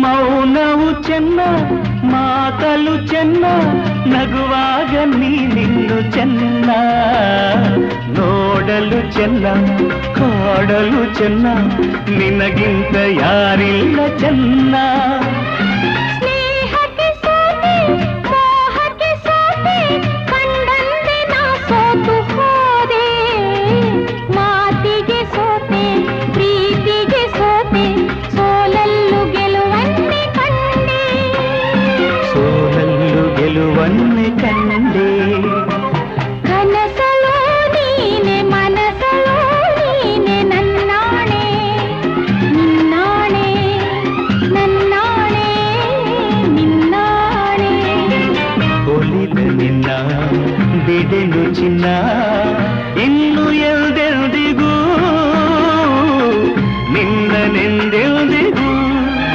ಮೌನವು ಚೆನ್ನ ಮಾತಲು ಚೆನ್ನ ನಗುವಾಗ ನೀನಿನ್ನು ಚೆನ್ನ ನೋಡಲು ಚೆನ್ನ ಕಾಡಲು ಚೆನ್ನ ನಿನಗಿಂತ ಯಾರಿಲ್ಲ ಚೆನ್ನ ಗೆಲುವನ್ನೇ ಕಂಡೆ ಕನಸಲೋ ನೀನೆ ಮನಸಲೋ ನೀನೆ ನನ್ನಾಣೆ ನಿನ್ನಾಣೆ ನನ್ನಾಣೆ ನಿನ್ನಾಣೆ ಒಲಿದ ನಿನ್ನ ಬಿಡೆನು ಚಿನ್ನ ಇನ್ನು ಎಲ್ದೆ